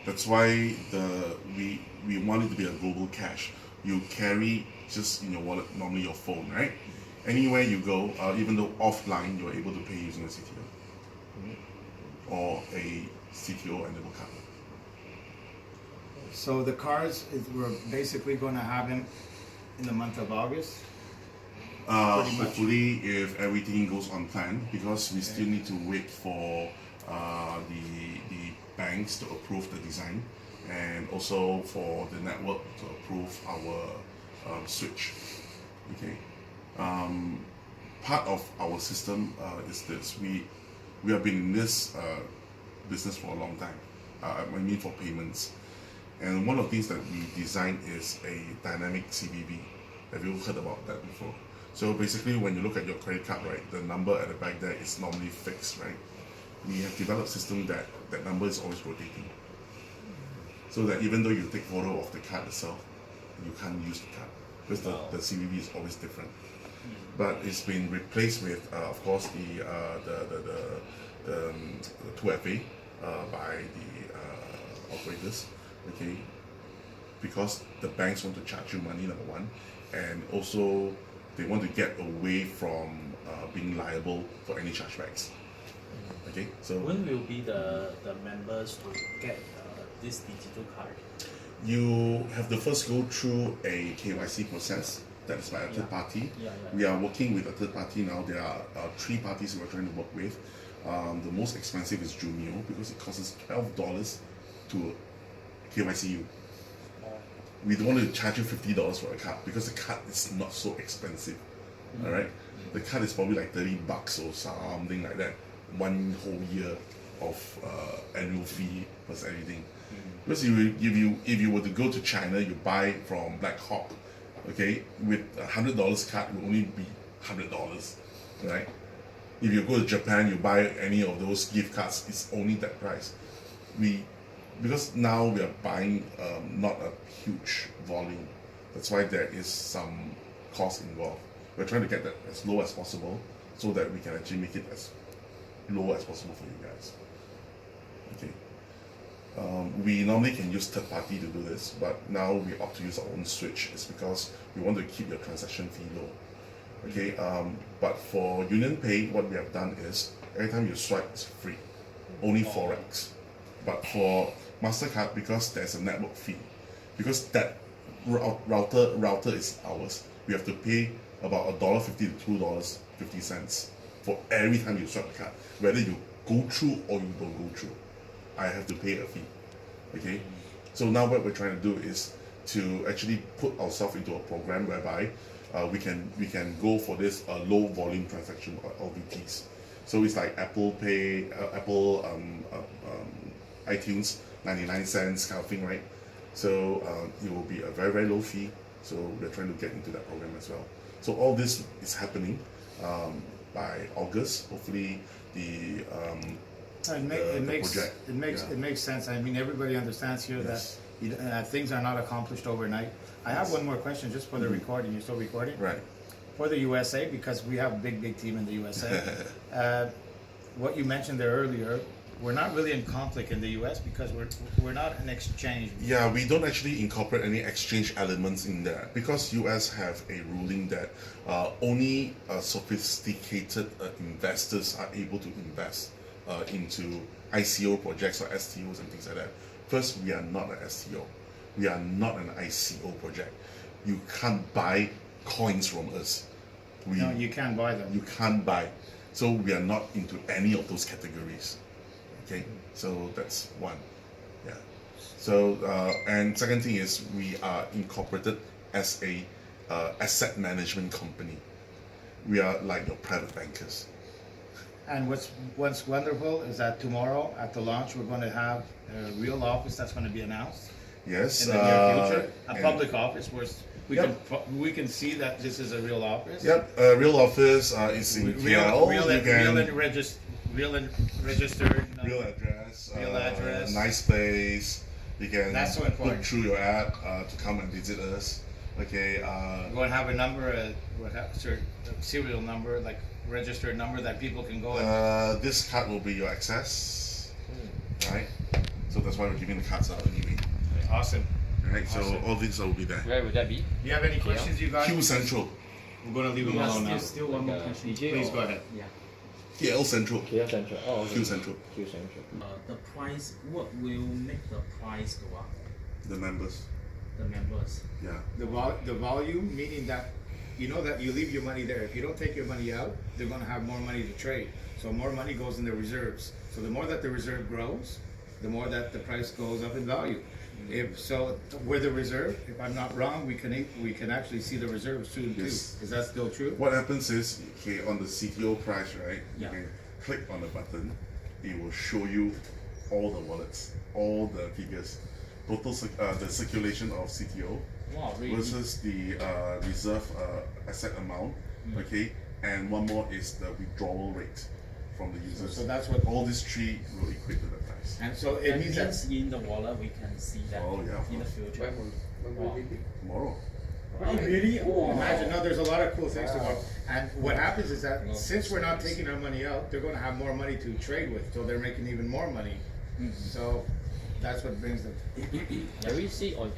That's why we want it to be a global cash. You carry just in your wallet, normally your phone, right? Anywhere you go, even though offline, you're able to pay using a CTO or a CTO enabled card. So the cards, we're basically going to have them in the month of August? Hopefully, if everything goes on plan, because we still need to wait for the banks to approve the design, and also for the network to approve our switch. Okay. Part of our system is this: we have been in this business for a long time. I mean, for payments, and one of the things that we designed is a dynamic CVV. Have you heard about that before? So basically, when you look at your credit card, right, the number at the back there is normally fixed, right? We have developed a system that number is always rotating. So that even though you take photo of the card itself, you can't use the card because the CVV is always different. But it's been replaced with, of course, the 2FA by the operators, okay? Because the banks want to charge you money, number one, and also they want to get away from being liable for any chargebacks. Okay, so when will be the members to get this digital card? You have to first go through a KYC process. That is by a third party. We are working with a third party now. There are 3 parties we're trying to work with. The most expensive is Jumio because it costs us $12 to KYC you. We don't want to charge you $50 for a card because the card is not so expensive. All right, the card is probably like $30 or something like that. 1 whole year of annual fee plus everything. Because if you were to go to China, you buy from Black Hawk, okay, with $100 card, it will only be $100, right? If you go to Japan, you buy any of those gift cards, it's only that price. Because now we are buying not a huge volume, that's why there is some cost involved. We're trying to get that as low as possible so that we can actually make it as low as possible for you guys. Okay. We normally can use third party to do this, but now we opt to use our own switch. It's because we want to keep your transaction fee low. Okay. But for Union Pay, what we have done is every time you swipe, it's free, only Forex. But for MasterCard, because there's a network fee, because that router is ours, we have to pay about $1.50 to $2.50 for every time you swipe the card. Whether you go through or you don't go through, I have to pay a fee. Okay? So now what we're trying to do is to actually put ourselves into a program whereby we can go for this low volume transaction or LVTs. So it's like Apple Pay, iTunes, 99 cents kind of thing, right? So it will be a very, very low fee. So we're trying to get into that program as well. So all this is happening by August. Hopefully the project. It makes sense. I mean, everybody understands here that things are not accomplished overnight. I have one more question just for the recording. You're still recording? Right. For the USA, because we have a big team in the USA. What you mentioned there earlier, we're not really in conflict in the US because we're not an exchange. Yeah, we don't actually incorporate any exchange elements in there because US have a ruling that only sophisticated investors are able to invest into ICO projects or STOs and things like that. First, we are not an STO. We are not an ICO project. You can't buy coins from us. No, you can't buy them. You can't buy. So we are not into any of those categories. Okay, so that's one. Yeah. So and second thing is we are incorporated as a asset management company. We are like your private bankers. And what's wonderful is that tomorrow at the launch we're going to have a real office that's going to be announced. Yes. In the near future, a public office where we can see that this is a real office. Yep, real office is in KL. Real and registered. Real address. Real address. Nice place. You can That's so important. look through your app to come and visit us. Okay. We're going to have a number, a serial number, like registered number that people can go and. This card will be your access, right? So that's why we're giving the cards out anyway. Awesome. Right, so Awesome. all things will be there. Where would that be? Do you have any questions, you guys? Q Central, We're going to leave them alone now. Still one more question. Please go ahead. Yeah. KL Central, KL Central. Oh, okay. Q Central, Q Central. The price, what will make the price go up? the members. The members. Yeah. The volume, meaning that you know that you leave your money there. If you don't take your money out, they're going to have more money to trade. So more money goes in the reserves. So the more that the reserve grows, the more that the price goes up in value. If so, with the reserve, if I'm not wrong, we can actually see the reserve soon Yes. too. Is that still true? What happens is, okay, on the CTO price, right? Yeah. You can click on the button. It will show you all the wallets, all the figures, total the circulation of CTO Wow, really? versus the reserve asset amount. Okay, and one more is the withdrawal rate from the users. So that's what. All these three will equate to the price. And so it That means that. means in the wallet we can see that Oh, yeah, of in the course. future. When will it be? Tomorrow. Oh, really? Oh, imagine, no, there's a lot of cool things tomorrow. And what happens is that since we're not taking our money out, they're gonna have more money to trade with, so they're making even more money. So that's what brings them. Can we see on